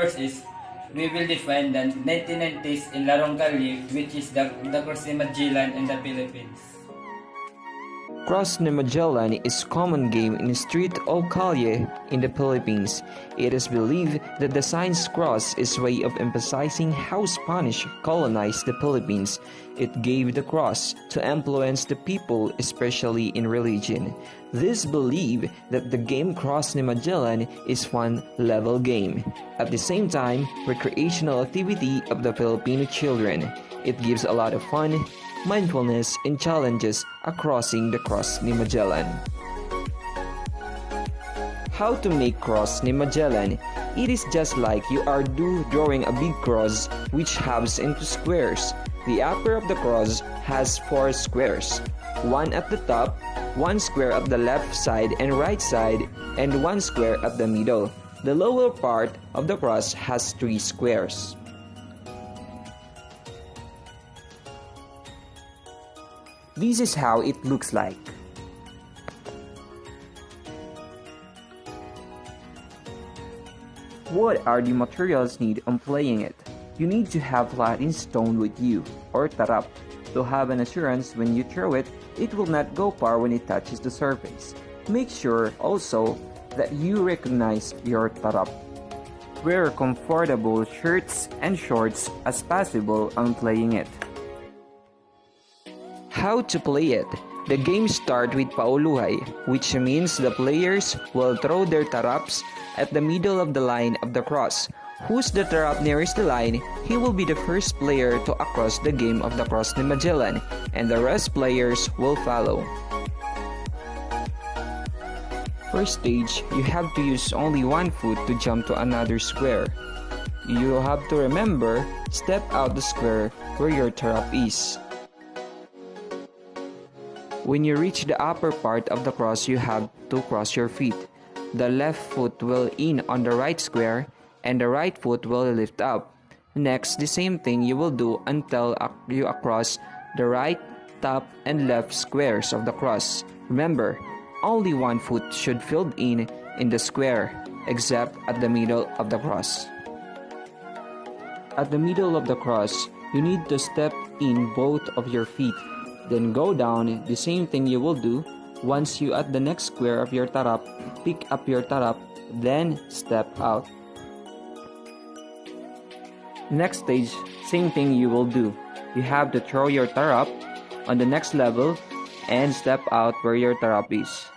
first is we will define the 1990s in Larong Kalye, which is the Cruz ni Magellan in the Philippines. Cross ni Magellan is common game in street o kalye in the Philippines. It is believed that the sign's cross is a way of emphasizing how Spanish colonized the Philippines. It gave the cross to influence the people, especially in religion. This believe that the game Cross ni Magellan is fun level game. At the same time, recreational activity of the Filipino children. It gives a lot of fun, mindfulness, and challenges crossing the Cross ni Magellan. How to make Cross ni Magellan? It is just like you are drawing a big cross which halves into squares. The upper of the cross has 4 squares, one at the top, 1 square at the left side and right side, and 1 square at the middle. The lower part of the cross has 3 squares. This is how it looks like. What are the materials needed on playing it? You need to have Latin stone with you, or tarap, to have an assurance when you throw it, it will not go far when it touches the surface. Make sure also that you recognize your tarap. Wear comfortable shirts and shorts as possible on playing it. How to play it? The game starts with pauluhay, which means the players will throw their taraps at the middle of the line of the cross. Who's the tarap nearest the line, he will be the first player to cross the game of the Cross ni Magellan, and the rest players will follow. First stage, you have to use only 1 foot to jump to another square. You have to remember, step out the square where your tarap is. When you reach the upper part of the cross, you have to cross your feet. The left foot will in on the right square, and the right foot will lift up. Next, the same thing you will do until you cross the right, top, and left squares of the cross. Remember, only 1 foot should fill in the square, except at the middle of the cross. At the middle of the cross, you need to step in both of your feet. Then go down, the same thing you will do. Once you at the next square of your tarap, pick up your tarap, then step out. Next stage, same thing you will do. You have to throw your tarap on the next level and step out where your tarap is.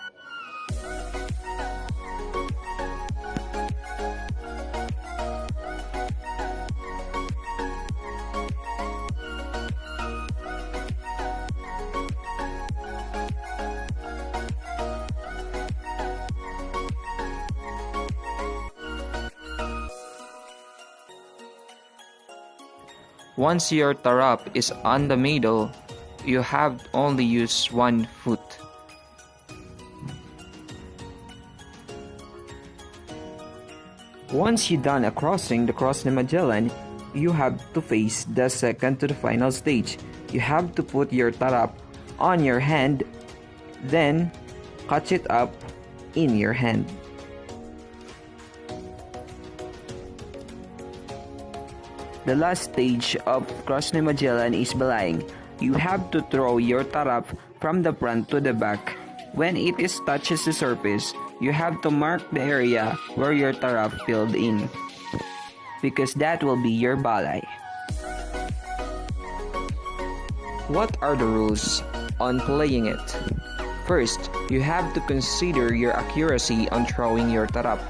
Once your tarap is on the middle, you have only use 1 foot. Once you're done crossing the Cross ni Magellan, you have to face the second to the final stage. You have to put your tarap on your hand, then catch it up in your hand. The last stage of Cross ni Magellan is balaying. You have to throw your tarap from the front to the back. When it touches the surface, you have to mark the area where your tarap filled in, because that will be your balay. What are the rules on playing it? First, you have to consider your accuracy on throwing your tarap.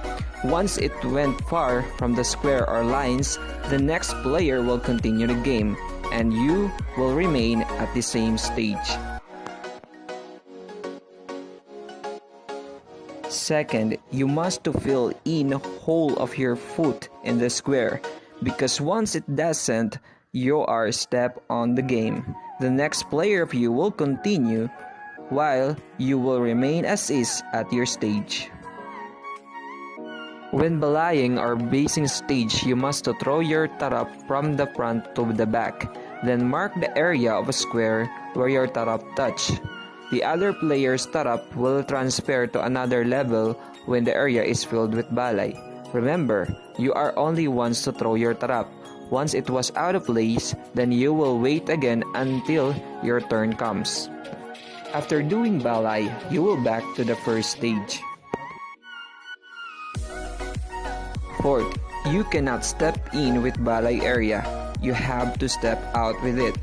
Once it went far from the square or lines, the next player will continue the game, and you will remain at the same stage. Second, you must fill in whole of your foot in the square, because once it doesn't, you are a step on the game. The next player of you will continue, while you will remain as is at your stage. When balaying or basing stage, you must throw your tarap from the front to the back. Then mark the area of a square where your tarap touch. The other player's tarap will transfer to another level when the area is filled with balay. Remember, you are only once to throw your trap. Once it was out of place, then you will wait again until your turn comes. After doing balay, you will back to the first stage. Fourth, you cannot step in with balay area. You have to step out with it.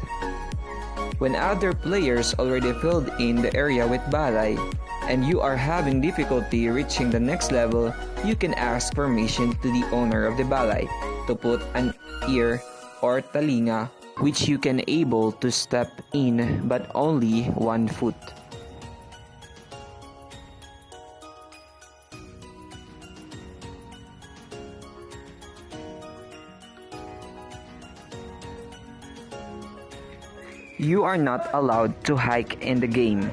When other players already filled in the area with balay, and you are having difficulty reaching the next level, you can ask permission to the owner of the balay to put an ear or talinga which you can able to step in but only 1 foot. You are not allowed to hike in the game.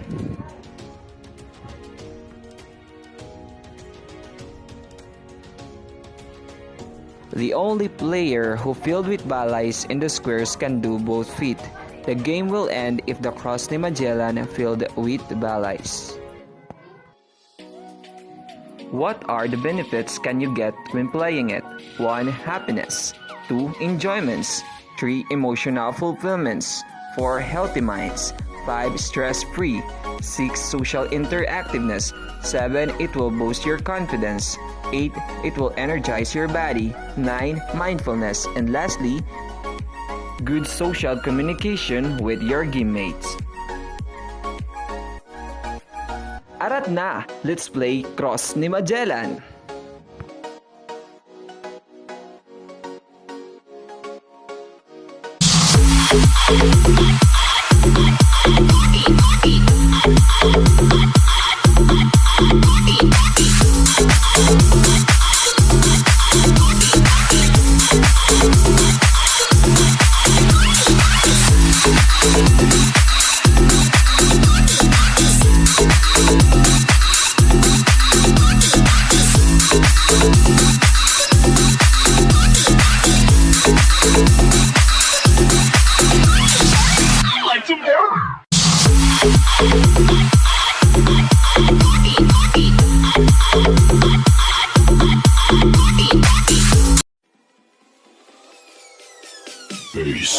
The only player who filled with balays in the squares can do both feet. The game will end if the cross ni Magellan filled with balays. What are the benefits can you get when playing it? 1. Happiness. 2. Enjoyments. 3. Emotional fulfillments. 4. Healthy minds. 5. Stress-free. 6. Social interactiveness. 7. It will boost your confidence. 8. It will energize your body. 9. Mindfulness. And lastly, good social communication with your game mates. Arat na! Let's play Cross ni Magellan! Peace.